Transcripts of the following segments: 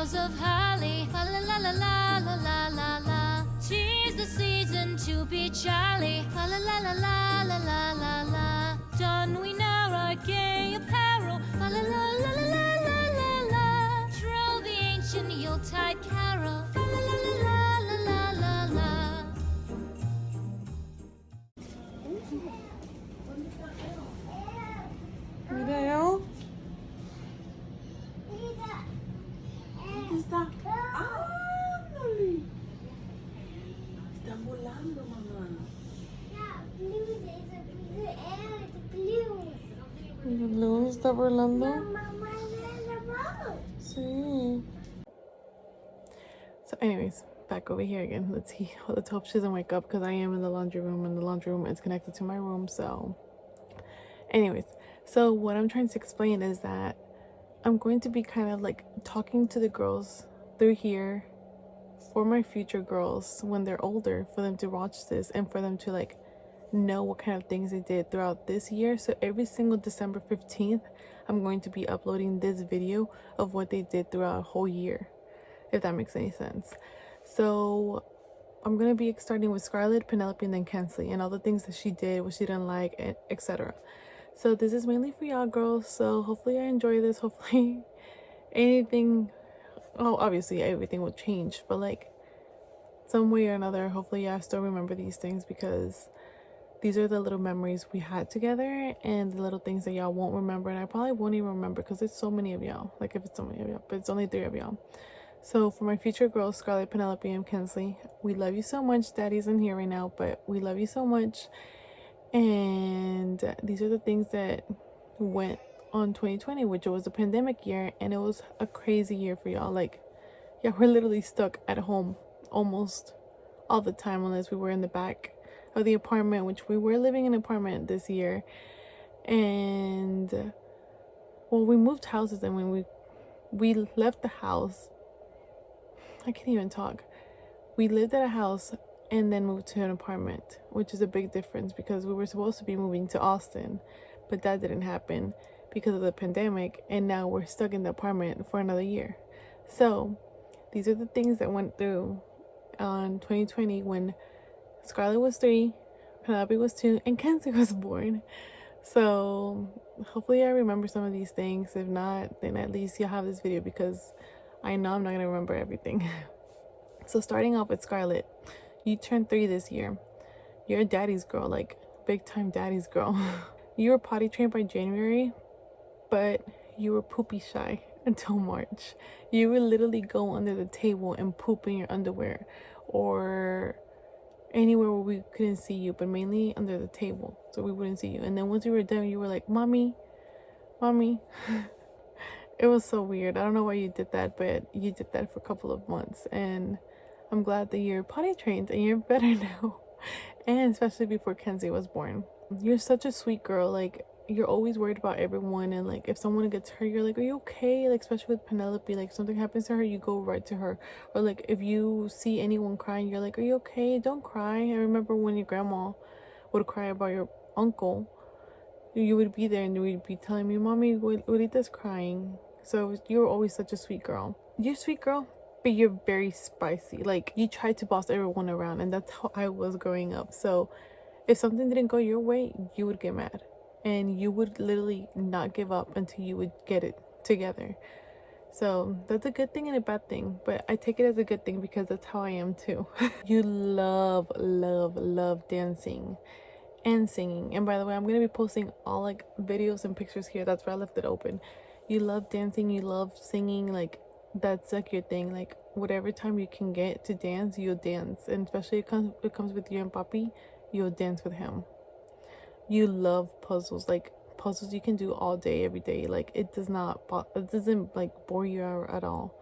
boughs of holly. La la la la la la la la la. 'Tis the season to be jolly. La la la la la la la la la. Don we now our gay apparel. La la la la la la la la la. Troll the ancient Yuletide carol. La la la la la la la la. Mira, ¿dónde está? ¡Ándale! Están volando, mamá. ¿El blue está volando? Sí. So anyways, back over here again. Let's see. Let's hope she doesn't wake up because I am in the laundry room and the laundry room is connected to my room. So anyways, so what I'm trying to explain is that I'm going to be kind of like talking to the girls through here for my future girls when they're older, for them to watch this and for them to like know what kind of things they did throughout this year. So every single December 15th, I'm going to be uploading this video of what they did throughout a whole year, if that makes any sense. So I'm going to be starting with Scarlett, Penelope, and then Kenslie, and all the things that she did, what she didn't like, etc. So this is mainly for y'all girls, so hopefully I enjoy this. Hopefully anything, oh, obviously everything will change, but like some way or another, hopefully I still remember these things, because these are the little memories we had together and the little things that y'all won't remember, and I probably won't even remember because it's so many of y'all, like if it's so many of y'all, but it's only 3 of y'all. So for my future girls, Scarlett, Penelope, and Kenslie, we love you so much. Daddy's in here right now, but we love you so much. And these are the things that went on 2020, which was a pandemic year, and it was a crazy year for y'all. Like, yeah, we're literally stuck at home almost all the time, unless we were in the back of the apartment, which we were living in an apartment this year. And well, we moved houses, and when we left the house, I can't even talk. We lived at a house and then moved to an apartment, which is a big difference because we were supposed to be moving to Austin, but that didn't happen because of the pandemic, and now we're stuck in the apartment for another year. So these are the things that went through on 2020 when Scarlett was 3, Penelope was 2, and Kenslie was born. So hopefully I remember some of these things. If not, then at least you'll have this video, because I know I'm not gonna remember everything. So starting off with Scarlett, you turned 3 this year. You're a daddy's girl, like big time daddy's girl. You were potty trained by January, but you were poopy shy until March. You would literally go under the table and poop in your underwear, or anywhere where we couldn't see you, but mainly under the table so we wouldn't see you. And then once you were done, you were like, mommy. It was so weird. I don't know why you did that, but you did that for a couple of months, and I'm glad that you're potty trained and you're better now. And especially before Kenslie was born. You're such a sweet girl. Like, you're always worried about everyone, and like if someone gets hurt, you're like, are you okay? Like, especially with Penelope, like something happens to her, you go right to her. Or like if you see anyone crying, you're like, are you okay? Don't cry. I remember when your grandma would cry about your uncle, you would be there and you would be telling me, mommy, Urita's crying. So you're always such a sweet girl. You're a sweet girl, but you're very spicy. Like, you try to boss everyone around, and that's how I was growing up. So if something didn't go your way, you would get mad, and you would literally not give up until you would get it together. So that's a good thing and a bad thing, but I take it as a good thing because that's how I am too. You love dancing and singing. And by the way, I'm gonna be posting all like videos and pictures here. That's why I left it open. You love dancing, you love singing, like that's like your thing. Like whatever time you can get to dance, you'll dance. And especially it comes with you and Papi, you'll dance with him. You love puzzles, like puzzles you can do all day, every day. Like it doesn't like bore you out at all.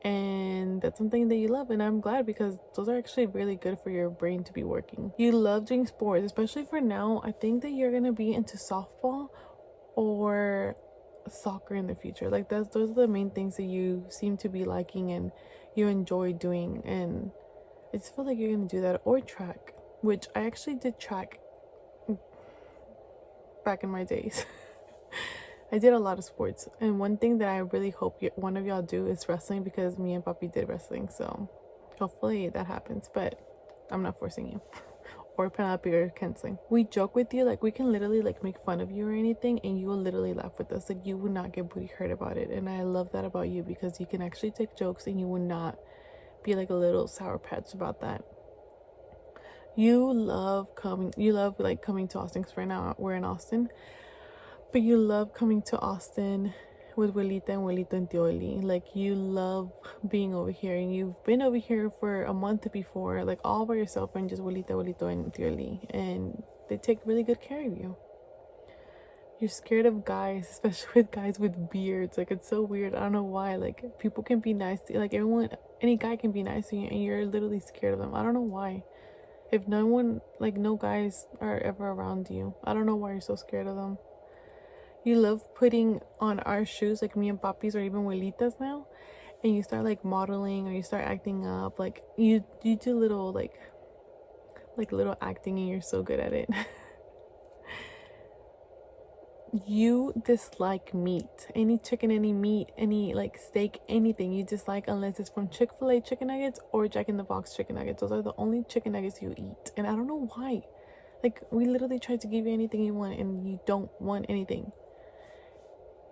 And that's something that you love, and I'm glad, because those are actually really good for your brain to be working. You love doing sports, especially for now. I think that you're gonna be into softball or soccer in the future. Like those are the main things that you seem to be liking and you enjoy doing, and I just feel like you're gonna do that. Or track, which I actually did track back in my days. I did a lot of sports, and one thing that I really hope one of y'all do is wrestling, because me and Papi did wrestling, so hopefully that happens, but I'm not forcing you. Or Penelope or Kenslie. We joke with you, like we can literally like make fun of you or anything, and you will literally laugh with us. Like you would not get booty hurt about it, and I love that about you, because you can actually take jokes and you will not be like a little sour patch about that. You love coming to Austin, because right now we're in Austin, but you love coming to Austin with Abuelita and Abuelito and Tioli. Like you love being over here, and you've been over here for a month before, like all by yourself, and just Abuelita, Abuelito and Tioli, and they take really good care of you. You're scared of guys, especially with guys with beards. Like it's so weird. I don't know why. Like people can be nice to you, like everyone, any guy can be nice to you, and you're literally scared of them. I don't know why. If no one, like no guys are ever around you, I don't know why you're so scared of them. You love putting on our shoes, like me and Papi's, or even Abuelitas now, and you start like modeling, or you start acting up. Like you do little like little acting, and you're so good at it. You dislike meat, any chicken, any meat, any like steak, anything you dislike, unless it's from Chick-fil-A chicken nuggets or Jack in the Box chicken nuggets. Those are the only chicken nuggets you eat, and I don't know why. Like we literally tried to give you anything you want, and you don't want anything.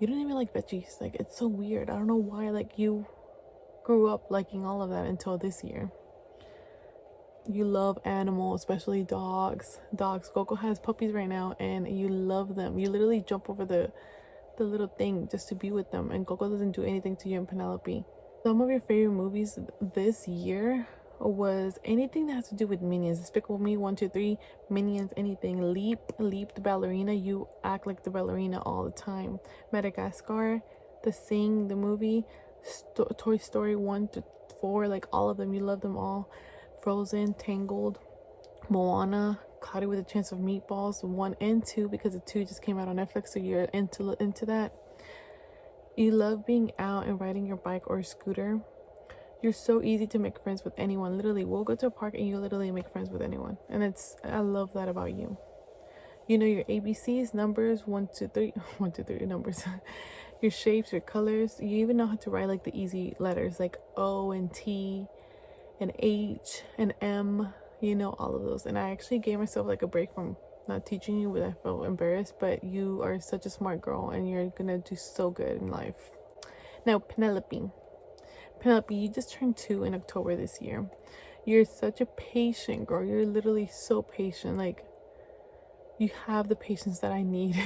You don't even like veggies. Like it's so weird. I don't know why. Like you grew up liking all of that until this year. You love animals, especially dogs. Coco has puppies right now, and you love them. You literally jump over the little thing just to be with them, and Coco doesn't do anything to you and Penelope. Some of your favorite movies this year was anything that has to do with Minions. Despicable Me 1, 2, 3, Minions, anything. Leap the ballerina. You act like the ballerina all the time. Madagascar, The Sing, the movie, Toy Story 1 to 4, like all of them. You love them all. Frozen, Tangled, Moana, Cloudy with a Chance of Meatballs 1 and 2, because the 2 just came out on Netflix, so you're into that. You love being out and riding your bike or scooter. You're so easy to make friends with anyone. Literally, we'll go to a park and you literally make friends with anyone, and I love that about you. You know your ABCs, numbers, 1, 2, 3 1, 2, 3 numbers. Your shapes, your colors. You even know how to write like the easy letters, like O and T and H and M, you know, all of those. And I actually gave myself like a break from not teaching you, but I felt embarrassed. But you are such a smart girl, and you're gonna do so good in life. Now Penelope, you just turned 2 in October this year. You're such a patient girl. You're literally so patient. Like you have the patience that I need.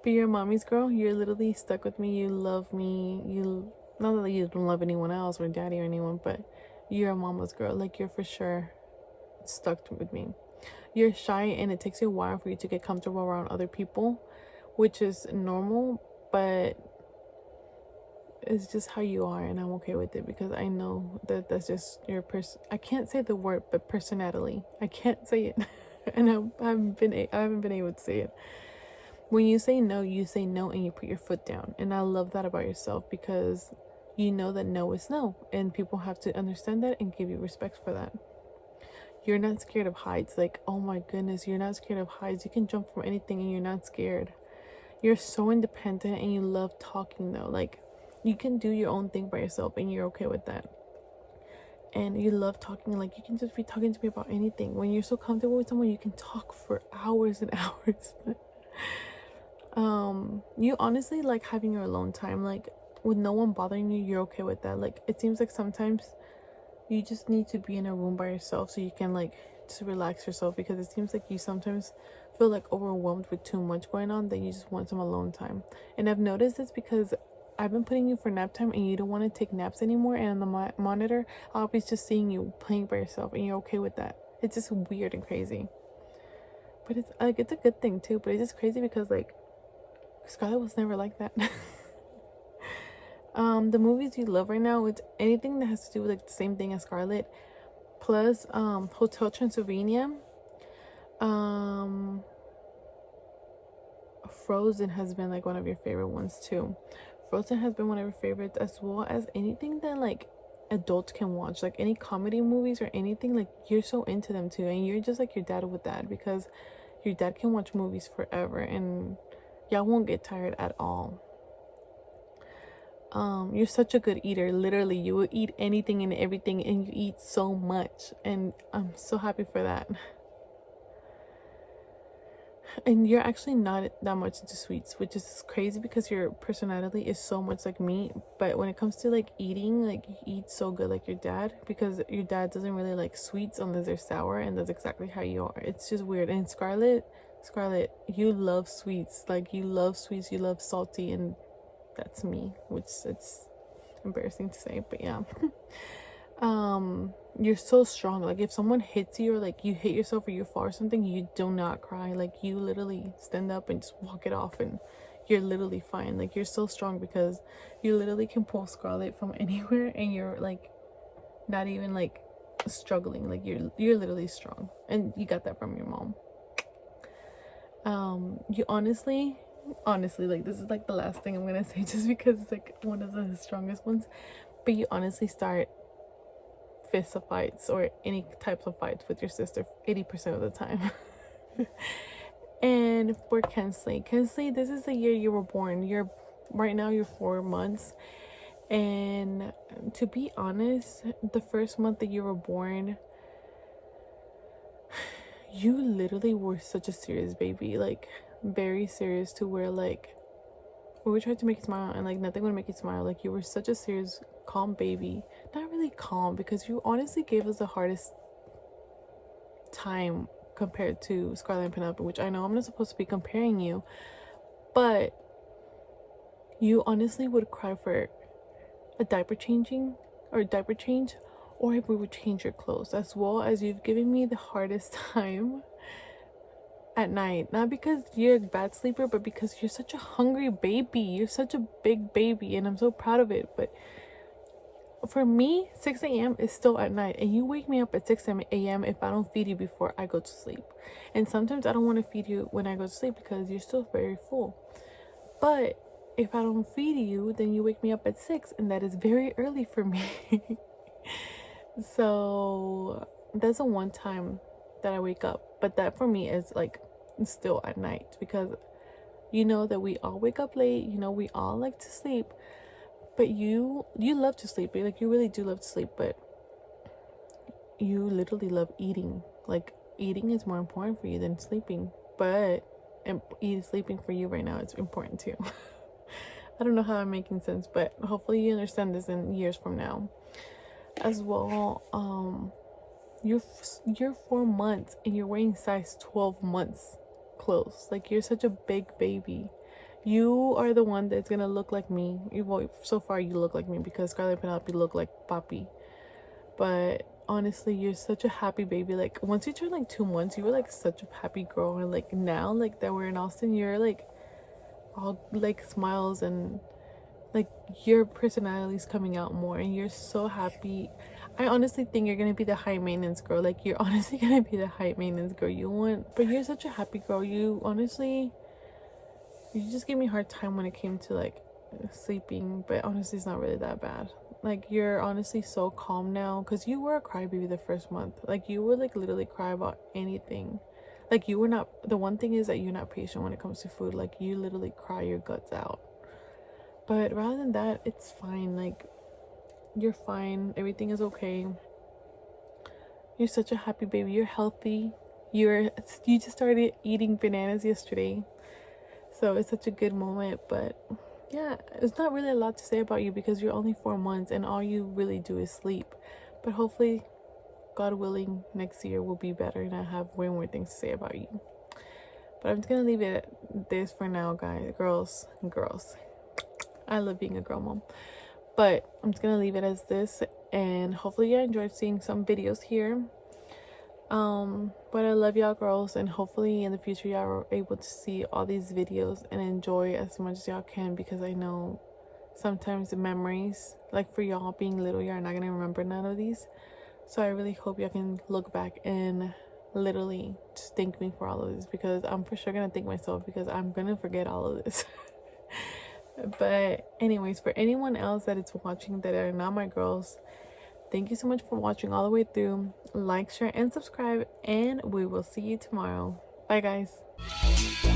But you're a mommy's girl. You're literally stuck with me. You love me. Not that you don't love anyone else or daddy or anyone, but you're a mama's girl. Like you're for sure stuck with me. You're shy, and it takes you a while for you to get comfortable around other people, which is normal, but it's just how you are, and I'm okay with it, because I know that that's just your I can't say the word, but personality. I can't say it, and I haven't been able to say it. When you say no, and you put your foot down, and I love that about yourself, because you know that no is no, and people have to understand that and give you respect for that. You're not scared of heights. Like, oh my goodness, you're not scared of heights. You can jump from anything and you're not scared. You're so independent, and you love talking though. Like you can do your own thing by yourself, and you're okay with that. And you love talking. Like you can just be talking to me about anything. When you're so comfortable with someone, you can talk for hours and hours. You honestly like having your alone time, like with no one bothering you. You're okay with that. Like it seems like sometimes you just need to be in a room by yourself so you can like just relax yourself, because it seems like you sometimes feel like overwhelmed with too much going on, that you just want some alone time. And I've noticed this because I've been putting you for nap time, and you don't want to take naps anymore, and on the monitor I'll be just seeing you playing by yourself, and you're okay with that. It's just weird and crazy, but it's like it's a good thing too. But it's just crazy because like Scarlett was never like that. The movies you love right now, it's anything that has to do with like the same thing as Scarlett, plus Hotel Transylvania. Frozen has been like one of your favorite ones too. Frozen has been one of your favorites, as well as anything that like adults can watch, like any comedy movies or anything. Like you're so into them too, and you're just like your dad with that, because your dad can watch movies forever, and Y'all won't get tired at all. You're such a good eater. Literally, you will eat anything and everything, and you eat so much, and I'm so happy for that. And you're actually not that much into sweets, which is crazy because your personality is so much like me. But when it comes to like eating, like you eat so good like your dad, because your dad doesn't really like sweets unless they're sour, and that's exactly how you are. It's just weird. And Scarlett, you love sweets. Like you love sweets, you love salty, and that's me, which it's embarrassing to say, but yeah. You're so strong. Like if someone hits you, or like you hit yourself or you fall or something, you do not cry. Like you literally stand up and just walk it off, and you're literally fine. Like you're so strong because you literally can pull Scarlett from anywhere, and you're like not even like struggling. Like you're literally strong, and you got that from your mom. You honestly, like this is like the last thing I'm gonna say, just because it's like one of the strongest ones, but you honestly start fist fights or any types of fights with your sister 80% of the time. And for Kenslie, this is the year you were born. You're 4 months, and to be honest, the first month that you were born, you literally were such a serious baby, like very serious, to where like we tried to make you smile and like nothing would make you smile. Like you were such a serious, calm baby. Not really calm, because you honestly gave us the hardest time compared to Scarlett and Penelope, which I know I'm not supposed to be comparing you, but you honestly would cry for a diaper change, or if we would change your clothes, as well as you've given me the hardest time at night. Not because you're a bad sleeper, but because you're such a hungry baby. You're such a big baby, and I'm so proud of it. But for me, 6 a.m. is still at night, and you wake me up at 6 a.m. if I don't feed you before I go to sleep. And sometimes I don't want to feed you when I go to sleep because you're still very full. But if I don't feed you, then you wake me up at 6, and that is very early for me. So that's the one time that I wake up, but that for me is like still at night, because you know that we all wake up late, you know, we all like to sleep, but you love to sleep, like you really do love to sleep, but you literally love eating. Like eating is more important for you than sleeping, but sleeping for you right now is important too. I don't know how I'm making sense, but hopefully you understand this in years from now as well. You're 4 months and you're wearing size 12 months clothes. Like you're such a big baby. You are the one that's gonna look like me. Well, so far you look like me, because Scarlett and Penelope look like Papi. But honestly, you're such a happy baby. Like once you turn like 2 months, you were like such a happy girl, and like now, like that we're in Austin, you're like all like smiles, and like your personality's coming out more, and you're so happy. I honestly think you're gonna be the high maintenance girl. Like you're honestly gonna be the high maintenance girl but you're such a happy girl. You just gave me a hard time when it came to like sleeping, but honestly it's not really that bad. Like you're honestly so calm now, because you were a crybaby the first month. Like you would like literally cry about anything. Like you were not, the one thing is that you're not patient when it comes to food. Like you literally cry your guts out. But rather than that, it's fine. Like you're fine, everything is okay. You're such a happy baby. You're healthy. You just started eating bananas yesterday, so it's such a good moment. But yeah, it's not really a lot to say about you, because you're only 4 months and all you really do is sleep. But hopefully, God willing, next year will be better and I have way more things to say about you. But I'm just gonna leave it at this for now, guys. Girls, I love being a girl mom. But I'm just gonna leave it as this, and hopefully you enjoyed seeing some videos here. But I love y'all girls, and hopefully in the future y'all are able to see all these videos and enjoy as much as y'all can, because I know sometimes the memories, like for y'all being little, y'all are not gonna remember none of these. So I really hope y'all can look back and literally just thank me for all of this, because I'm for sure gonna thank myself, because I'm gonna forget all of this. But anyways, for anyone else that is watching that are not my girls, thank you so much for watching all the way through. Like, share, and subscribe, and we will see you tomorrow. Bye guys.